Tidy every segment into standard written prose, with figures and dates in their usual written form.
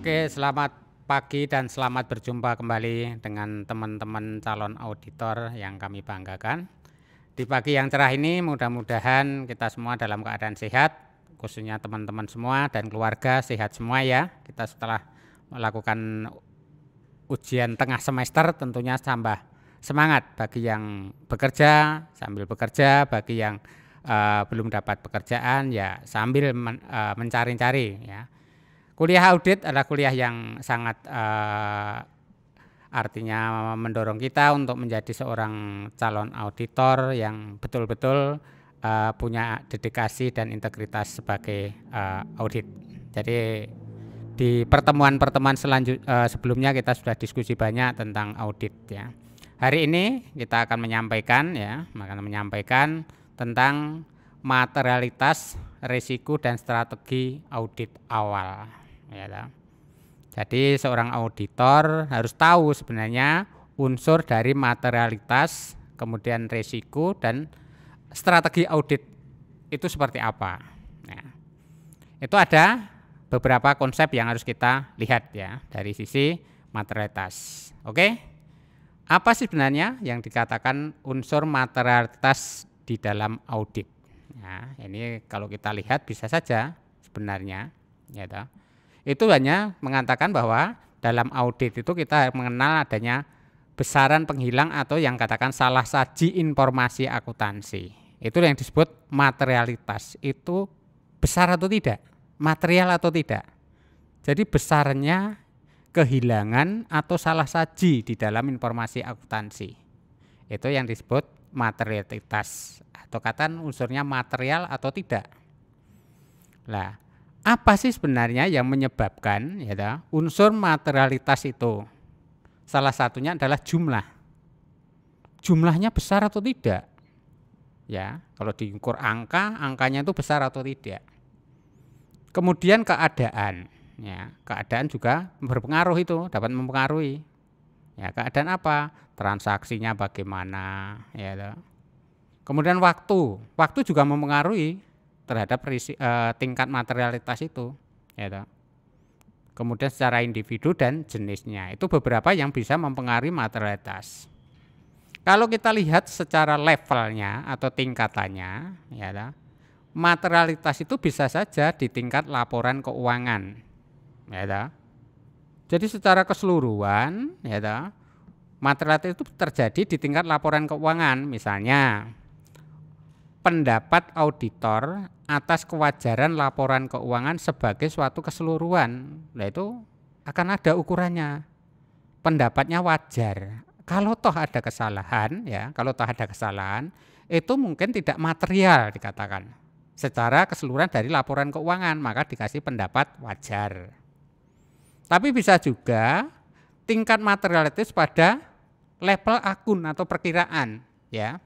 Oke, selamat pagi dan selamat berjumpa kembali dengan teman-teman calon auditor yang kami banggakan. Di pagi yang cerah ini mudah-mudahan kita semua dalam keadaan sehat, khususnya teman-teman semua dan keluarga sehat semua ya. Kita setelah melakukan ujian tengah semester tentunya tambah semangat bagi yang bekerja, sambil bekerja, bagi yang belum dapat pekerjaan ya sambil mencari-cari ya. Kuliah audit adalah kuliah yang sangat artinya mendorong kita untuk menjadi seorang calon auditor yang betul-betul punya dedikasi dan integritas sebagai audit. Jadi di pertemuan-pertemuan sebelumnya kita sudah diskusi banyak tentang audit ya. Hari ini kita akan menyampaikan tentang materialitas, risiko dan strategi audit awal. Ya, jadi seorang auditor harus tahu sebenarnya unsur dari materialitas, kemudian risiko dan strategi audit itu seperti apa. Nah, itu ada beberapa konsep yang harus kita lihat ya dari sisi materialitas. Oke, apa sih sebenarnya yang dikatakan unsur materialitas di dalam audit? Nah, ini kalau kita lihat bisa saja sebenarnya ya itu hanya mengatakan bahwa dalam audit itu kita mengenal adanya besaran penghilang atau yang katakan salah saji informasi akuntansi. Itu yang disebut materialitas. Itu besar atau tidak? Material atau tidak? Jadi besarnya kehilangan atau salah saji di dalam informasi akuntansi. Itu yang disebut materialitas atau kata unsurnya material atau tidak. Nah, apa sih sebenarnya yang menyebabkan ya unsur materialitas itu? Salah satunya adalah jumlah. Jumlahnya besar atau tidak? Ya, kalau diukur angka, angkanya itu besar atau tidak. Kemudian keadaan, ya, keadaan juga berpengaruh itu, dapat mempengaruhi. Ya, keadaan apa? Transaksinya bagaimana, ya. Kemudian waktu juga mempengaruhi terhadap tingkat materialitas itu ya. Kemudian secara individu dan jenisnya itu beberapa yang bisa mempengaruhi materialitas. Kalau kita lihat secara levelnya atau tingkatannya ya, materialitas itu bisa saja di tingkat laporan keuangan ya. Jadi secara keseluruhan ya, materialitas itu terjadi di tingkat laporan keuangan. Misalnya pendapat auditor atas kewajaran laporan keuangan sebagai suatu keseluruhan. Nah itu akan ada ukurannya. Pendapatnya wajar. Kalau toh ada kesalahan ya, itu mungkin tidak material dikatakan. Secara keseluruhan dari laporan keuangan maka dikasih pendapat wajar. Tapi bisa juga tingkat materialitas pada level akun atau perkiraan ya.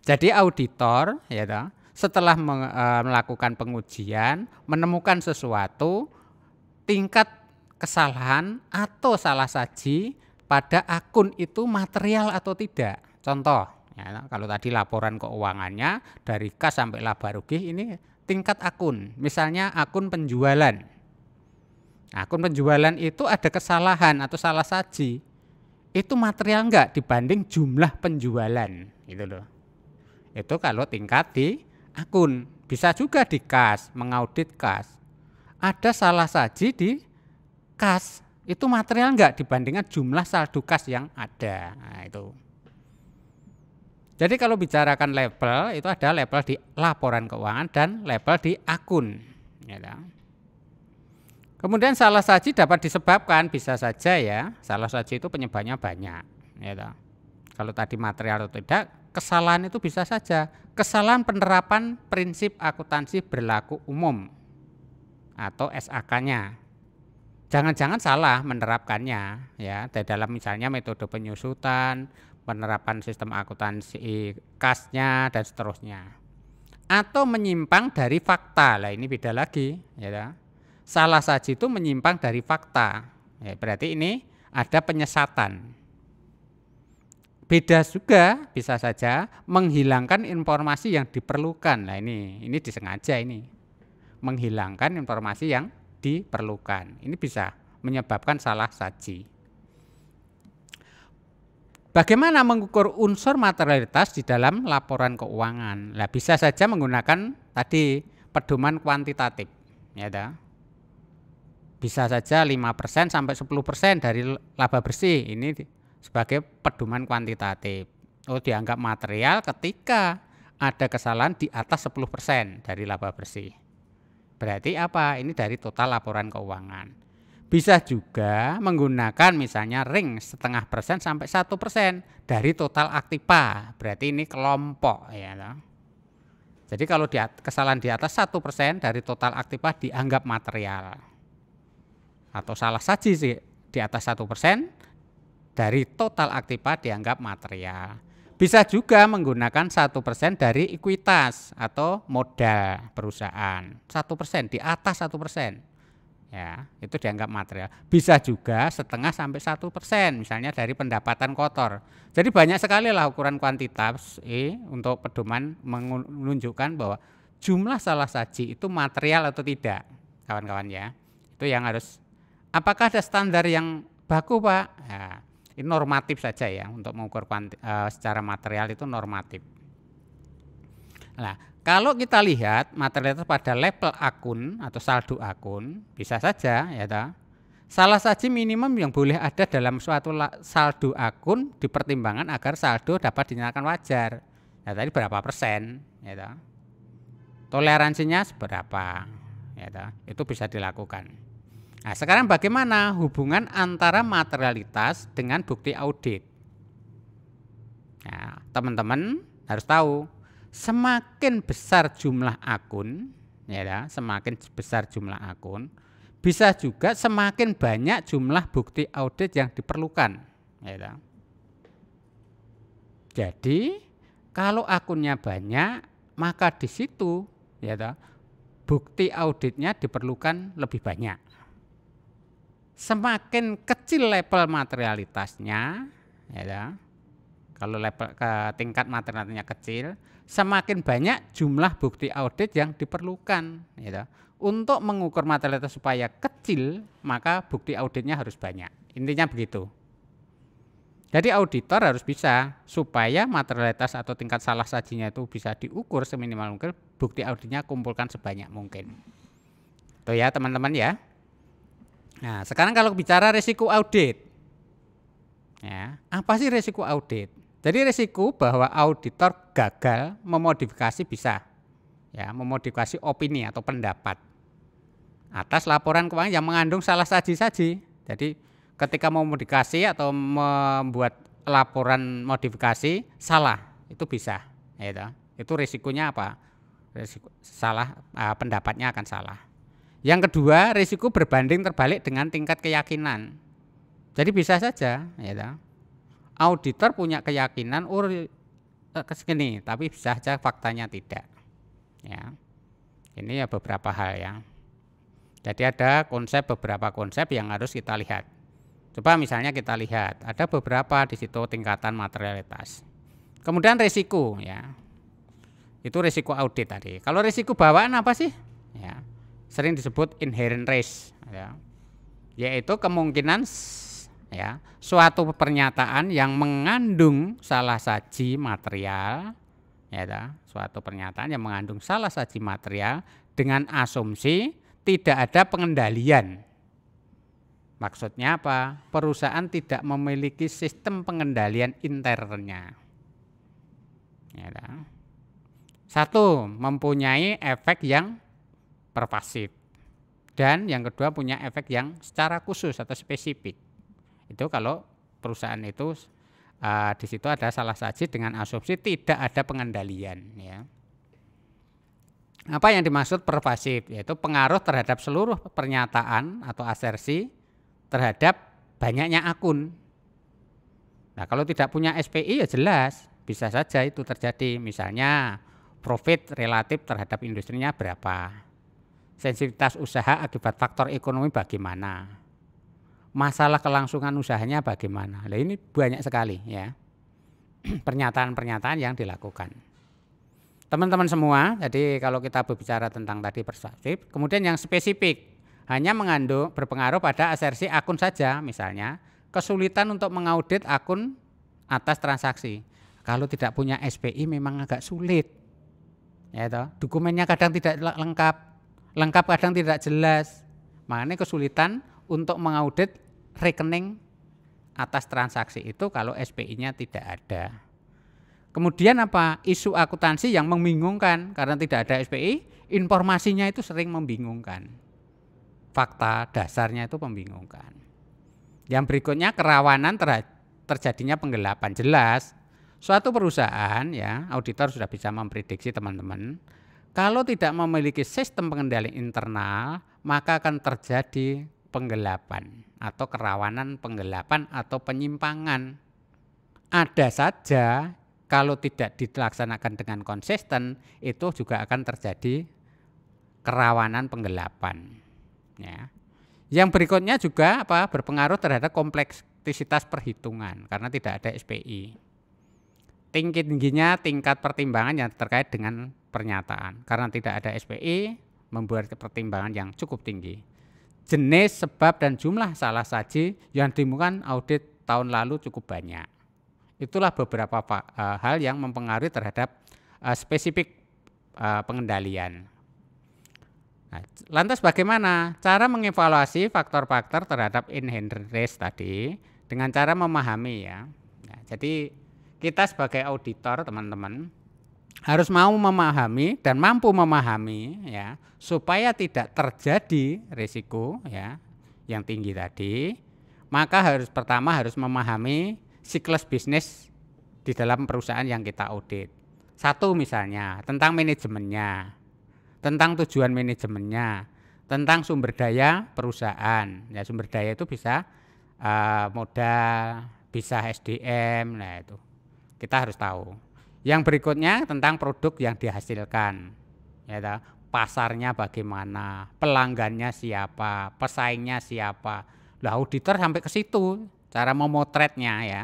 Jadi auditor ya setelah melakukan pengujian menemukan sesuatu tingkat kesalahan atau salah saji pada akun itu material atau tidak. Contoh ya, kalau tadi laporan keuangannya dari kas sampai laba rugi ini tingkat akun. Misalnya akun penjualan. Akun penjualan itu ada kesalahan atau salah saji. Itu material enggak dibanding jumlah penjualan gitu loh. Itu kalau tingkat di akun. Bisa juga di kas, mengaudit kas. Ada salah saji di kas. Itu material enggak dibandingkan jumlah saldo kas yang ada. Nah, itu. Jadi kalau bicarakan level, itu ada level di laporan keuangan dan level di akun. Ya, kemudian salah saji dapat disebabkan, bisa saja ya, salah saji itu penyebabnya banyak. Ya, kalau tadi material atau tidak, kesalahan itu bisa saja kesalahan penerapan prinsip akuntansi berlaku umum atau SAK-nya. Jangan-jangan salah menerapkannya ya, di dalam misalnya metode penyusutan, penerapan sistem akuntansi kasnya dan seterusnya. Atau menyimpang dari fakta. Lah ini beda lagi ya. Salah saji itu menyimpang dari fakta. Ya, berarti ini ada penyesatan. Beda juga bisa saja menghilangkan informasi yang diperlukan. Nah ini disengaja ini. Menghilangkan informasi yang diperlukan. Ini bisa menyebabkan salah saji. Bagaimana mengukur unsur materialitas di dalam laporan keuangan? Nah, bisa saja menggunakan tadi pedoman kuantitatif, ya dah. Bisa saja 5% sampai 10% dari laba bersih ini sebagai pedoman kuantitatif. Oh, dianggap material ketika ada kesalahan di atas 10% dari laba bersih. Berarti apa? Ini dari total laporan keuangan. Bisa juga menggunakan misalnya ring 0,5% sampai 1% dari total aktiva. Berarti ini kelompok, ya. Jadi kalau kesalahan di atas 1% dari total aktiva dianggap material. Atau salah saji sih di atas 1% dari total aktiva dianggap material. Bisa juga menggunakan 1% dari ekuitas atau modal perusahaan. 1% di atas 1%. Ya, itu dianggap material. Bisa juga 0,5 sampai 1%, misalnya dari pendapatan kotor. Jadi banyak sekali lah ukuran kuantitas untuk pedoman menunjukkan bahwa jumlah salah saji itu material atau tidak, kawan-kawan ya. Itu yang harus. Apakah ada standar yang baku, Pak? Ya, ini normatif saja ya, untuk mengukur secara material itu normatif. Nah, kalau kita lihat materialitas pada level akun atau saldo akun, bisa saja ya salah saji minimum yang boleh ada dalam suatu saldo akun dipertimbangkan agar saldo dapat dinyatakan wajar. Ya tadi berapa persen, ya toleransinya seberapa, ya itu bisa dilakukan. Nah, sekarang bagaimana hubungan antara materialitas dengan bukti audit? Nah, teman-teman harus tahu. Semakin besar jumlah akun, ya, semakin besar jumlah akun, bisa juga semakin banyak jumlah bukti audit yang diperlukan. Ya. Jadi kalau akunnya banyak, maka di situ, ya, bukti auditnya diperlukan lebih banyak. Semakin kecil level materialitasnya, ya. Kalau level tingkat materialnya kecil, semakin banyak jumlah bukti audit yang diperlukan. Ya. Untuk mengukur materialitas supaya kecil, maka bukti auditnya harus banyak. Intinya begitu. Jadi auditor harus bisa supaya materialitas atau tingkat salah sajinya itu bisa diukur seminimal mungkin, bukti auditnya kumpulkan sebanyak mungkin. Itu ya teman-teman ya. Nah, sekarang kalau bicara risiko audit. Ya, apa sih risiko audit? Jadi risiko bahwa auditor gagal memodifikasi bisa, ya, memodifikasi opini atau pendapat atas laporan keuangan yang mengandung salah saji-saji. Jadi ketika memodifikasi atau membuat laporan modifikasi salah, itu bisa, ya, itu risikonya apa? Risiko salah, pendapatnya akan salah. Yang kedua, risiko berbanding terbalik dengan tingkat keyakinan. Jadi bisa saja, ya, auditor punya keyakinan segini, tapi bisa saja faktanya tidak. Ya, ini ya beberapa hal ya. Jadi ada beberapa konsep yang harus kita lihat. Coba misalnya kita lihat, ada beberapa di situ tingkatan materialitas. Kemudian risiko, ya, itu risiko audit tadi. Kalau risiko bawaan apa sih? Ya, sering disebut inherent risk, ya, yaitu kemungkinan, ya, suatu pernyataan yang mengandung salah saji material, ya, suatu pernyataan yang mengandung salah saji material dengan asumsi tidak ada pengendalian. Maksudnya apa? Perusahaan tidak memiliki sistem pengendalian internnya. Ya, satu, mempunyai efek yang pervasif, dan yang kedua punya efek yang secara khusus atau spesifik. Itu kalau perusahaan itu di situ ada salah saji dengan asumsi tidak ada pengendalian, ya. Apa yang dimaksud pervasif? Yaitu pengaruh terhadap seluruh pernyataan atau asersi terhadap banyaknya akun. Nah, kalau tidak punya SPI ya jelas bisa saja itu terjadi. Misalnya profit relatif terhadap industrinya berapa, sensitivitas usaha akibat faktor ekonomi bagaimana, masalah kelangsungan usahanya bagaimana. Nah, ini banyak sekali ya pernyataan-pernyataan yang dilakukan. Teman-teman semua, jadi kalau kita berbicara tentang tadi persuasif, kemudian yang spesifik, hanya berpengaruh pada asersi akun saja, misalnya kesulitan untuk mengaudit akun atas transaksi. Kalau tidak punya SPI memang agak sulit, ya toh. Dokumennya kadang tidak lengkap kadang tidak jelas. Makanya kesulitan untuk mengaudit rekening atas transaksi itu kalau SPI-nya tidak ada. Kemudian apa? Isu akuntansi yang membingungkan karena tidak ada SPI, informasinya itu sering membingungkan. Fakta dasarnya itu membingungkan. Yang berikutnya kerawanan terjadinya penggelapan. Jelas suatu perusahaan, ya, auditor sudah bisa memprediksi teman-teman, kalau tidak memiliki sistem pengendalian internal, maka akan terjadi penggelapan atau kerawanan penggelapan atau penyimpangan. Ada saja kalau tidak dilaksanakan dengan konsisten, itu juga akan terjadi kerawanan penggelapan. Ya. Yang berikutnya juga berpengaruh terhadap kompleksitas perhitungan karena tidak ada SPI. Tingginya tingkat pertimbangan yang terkait dengan pernyataan karena tidak ada SPI membuat pertimbangan yang cukup tinggi. Jenis, sebab, dan jumlah salah saji yang ditemukan audit tahun lalu cukup banyak. Itulah beberapa hal yang mempengaruhi terhadap spesifik pengendalian. Nah, lantas bagaimana cara mengevaluasi faktor-faktor terhadap inherent risk tadi dengan cara memahami, ya. Nah, jadi kita sebagai auditor teman-teman harus mau memahami dan mampu memahami, ya, supaya tidak terjadi risiko, ya, yang tinggi tadi. Maka pertama harus memahami siklus bisnis di dalam perusahaan yang kita audit. Satu misalnya tentang manajemennya, tentang tujuan manajemennya, tentang sumber daya perusahaan. Ya, sumber daya itu bisa modal, bisa SDM, nah itu kita harus tahu. Yang berikutnya tentang produk yang dihasilkan, ya, pasarnya bagaimana, pelanggannya siapa, pesaingnya siapa. Lah auditor sampai ke situ cara memotretnya, ya.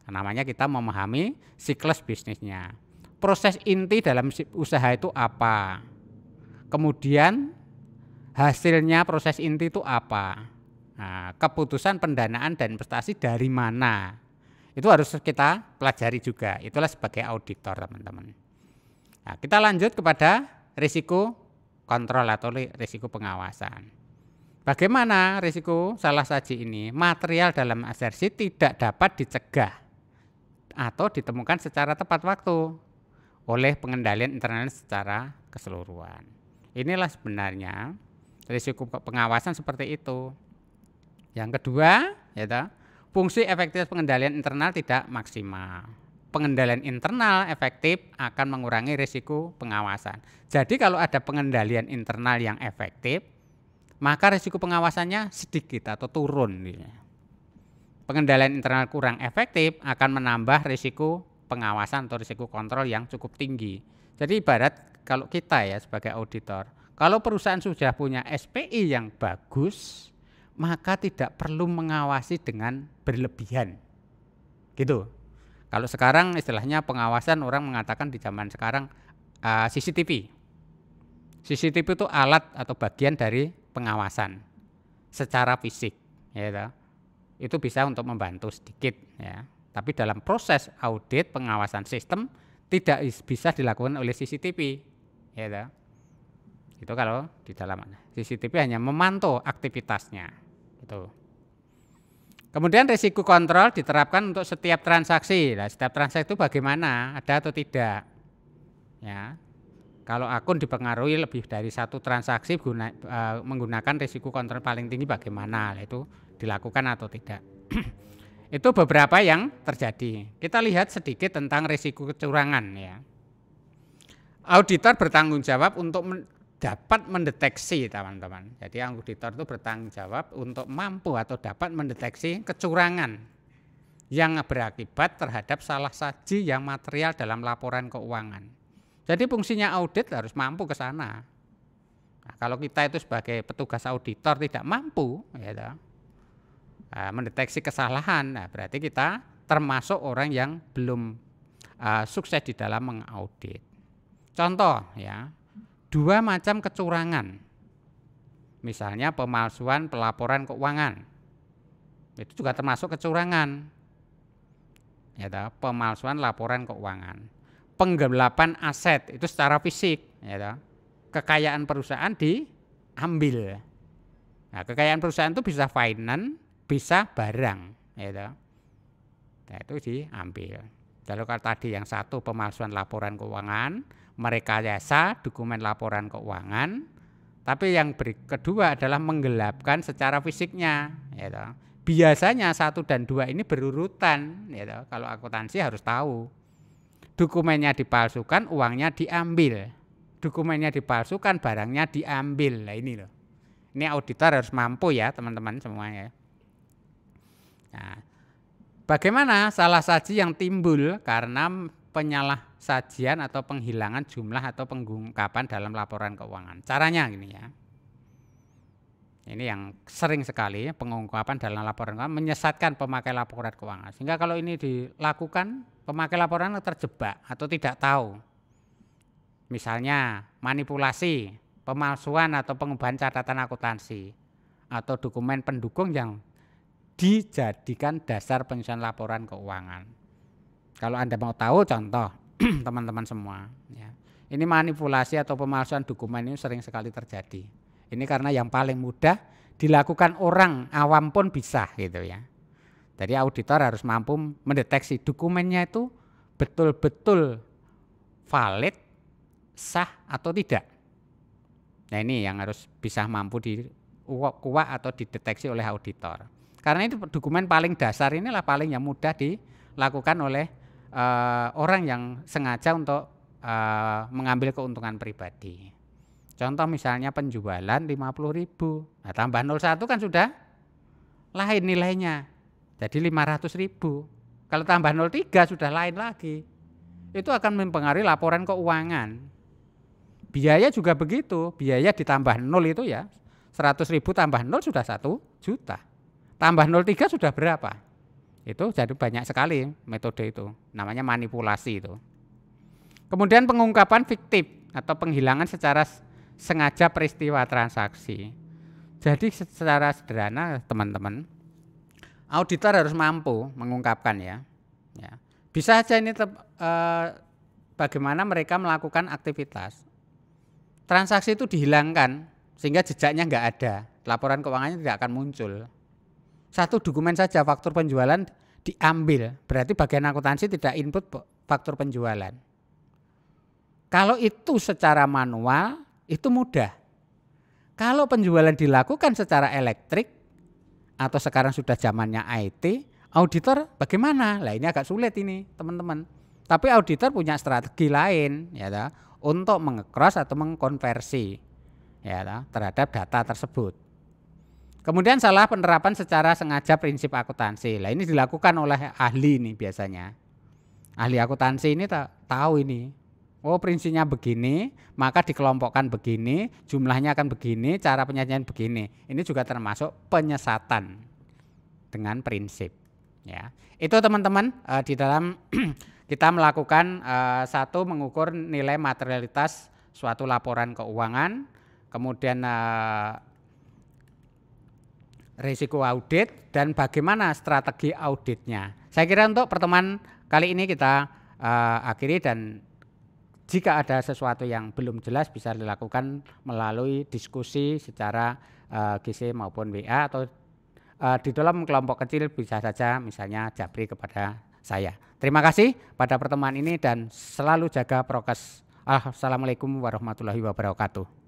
Namanya kita memahami siklus bisnisnya. Proses inti dalam usaha itu apa? Kemudian hasilnya proses inti itu apa? Nah, keputusan pendanaan dan investasi dari mana? Itu harus kita pelajari juga. Itulah sebagai auditor, teman-teman. Nah, kita lanjut kepada risiko kontrol atau risiko pengawasan. Bagaimana risiko salah saji ini? Material dalam asersi tidak dapat dicegah atau ditemukan secara tepat waktu oleh pengendalian internal secara keseluruhan. Inilah sebenarnya risiko pengawasan seperti itu. Yang kedua, ya, fungsi efektivitas pengendalian internal tidak maksimal. Pengendalian internal efektif akan mengurangi risiko pengawasan. Jadi kalau ada pengendalian internal yang efektif, maka risiko pengawasannya sedikit atau turun. Pengendalian internal kurang efektif akan menambah risiko pengawasan atau risiko kontrol yang cukup tinggi. Jadi ibarat kalau kita, ya, sebagai auditor, kalau perusahaan sudah punya SPI yang bagus, maka tidak perlu mengawasi dengan berlebihan. Gitu. Kalau sekarang istilahnya pengawasan, orang mengatakan di zaman sekarang CCTV. CCTV itu alat atau bagian dari pengawasan secara fisik, ya. Itu bisa untuk membantu sedikit, ya. Tapi dalam proses audit pengawasan sistem tidak bisa dilakukan oleh CCTV, ya. Itu kalau di dalam CCTV hanya memantau aktivitasnya. Itu. Kemudian risiko kontrol diterapkan untuk setiap transaksi. Nah, setiap transaksi itu bagaimana? Ada atau tidak? Ya. Kalau akun dipengaruhi lebih dari satu transaksi menggunakan risiko kontrol paling tinggi bagaimana? Itu dilakukan atau tidak? Itu beberapa yang terjadi. Kita lihat sedikit tentang risiko kecurangan, ya. Auditor bertanggung jawab untuk dapat mendeteksi, teman-teman. Jadi auditor itu bertanggung jawab untuk mampu atau dapat mendeteksi kecurangan yang berakibat terhadap salah saji yang material dalam laporan keuangan. Jadi fungsinya audit harus mampu ke sana. Nah, kalau kita itu sebagai petugas auditor tidak mampu, ya, mendeteksi kesalahan, nah berarti kita termasuk orang yang belum sukses di dalam mengaudit. Contoh, ya, 2 macam kecurangan Misalnya pemalsuan pelaporan keuangan, itu juga termasuk kecurangan. Ya, pemalsuan laporan keuangan. Penggelapan aset itu secara fisik, ya, kekayaan perusahaan diambil. Nah, kekayaan perusahaan itu bisa finance, bisa barang, ya. Nah, itu diambil. Lalu kalau tadi yang satu pemalsuan laporan keuangan, merekayasa dokumen laporan keuangan, tapi yang kedua adalah menggelapkan secara fisiknya, ya. Biasanya 1 dan 2 ini berurutan, ya. Kalau akuntansi harus tahu. Dokumennya dipalsukan, uangnya diambil. Dokumennya dipalsukan, barangnya diambil. Nah, ini loh. Ini auditor harus mampu ya, teman-teman semuanya. Nah, bagaimana salah saji yang timbul karena penyalahsajian atau penghilangan jumlah atau pengungkapan dalam laporan keuangan? Caranya gini ya. Ini yang sering sekali pengungkapan dalam laporan keuangan menyesatkan pemakai laporan keuangan. Sehingga kalau ini dilakukan, pemakai laporan terjebak atau tidak tahu. Misalnya manipulasi, pemalsuan atau pengubahan catatan akuntansi atau dokumen pendukung yang dijadikan dasar penyusunan laporan keuangan. Kalau Anda mau tahu contoh teman-teman semua, ya. Ini manipulasi atau pemalsuan dokumen ini sering sekali terjadi. Ini karena yang paling mudah dilakukan orang awam pun bisa gitu ya. Jadi auditor harus mampu mendeteksi dokumennya itu betul-betul valid, sah atau tidak. Nah, ini yang harus bisa mampu dikuak atau dideteksi oleh auditor. Karena itu dokumen paling dasar inilah paling yang mudah dilakukan oleh orang yang sengaja untuk mengambil keuntungan pribadi. Contoh misalnya penjualan 50.000, nah tambah 01 kan sudah lain nilainya, jadi 500.000. Kalau tambah 03 sudah lain lagi. Itu akan mempengaruhi laporan keuangan. Biaya juga begitu, biaya ditambah 0 itu ya, 100.000 tambah 0 sudah 1 juta. Tambah 03 sudah berapa? Itu jadi banyak sekali metode itu, namanya manipulasi itu. Kemudian pengungkapan fiktif atau penghilangan secara sengaja peristiwa transaksi. Jadi secara sederhana teman-teman, auditor harus mampu mengungkapkan ya. Bisa saja ini bagaimana mereka melakukan aktivitas. Transaksi itu dihilangkan sehingga jejaknya nggak ada, laporan keuangannya tidak akan muncul. Satu dokumen saja faktur penjualan diambil, berarti bagian akuntansi tidak input faktur penjualan. Kalau itu secara manual itu mudah. Kalau penjualan dilakukan secara elektrik atau sekarang sudah zamannya IT, auditor bagaimana? Lah ini agak sulit ini teman-teman. Tapi auditor punya strategi lain ya untuk mengecross atau mengkonversi ya terhadap data tersebut. Kemudian salah penerapan secara sengaja prinsip akuntansi. Lah ini dilakukan oleh ahli ini biasanya. Ahli akuntansi ini tahu ini. Oh prinsipnya begini, maka dikelompokkan begini, jumlahnya akan begini, cara penyajian begini. Ini juga termasuk penyesatan dengan prinsip. Ya, itu teman-teman di dalam kita melakukan satu mengukur nilai materialitas suatu laporan keuangan, kemudian risiko audit dan bagaimana strategi auditnya. Saya kira untuk pertemuan kali ini kita akhiri dan jika ada sesuatu yang belum jelas bisa dilakukan melalui diskusi secara GC maupun WA atau di dalam kelompok kecil bisa saja misalnya japri kepada saya. Terima kasih pada pertemuan ini dan selalu jaga prokes. Assalamualaikum warahmatullahi wabarakatuh.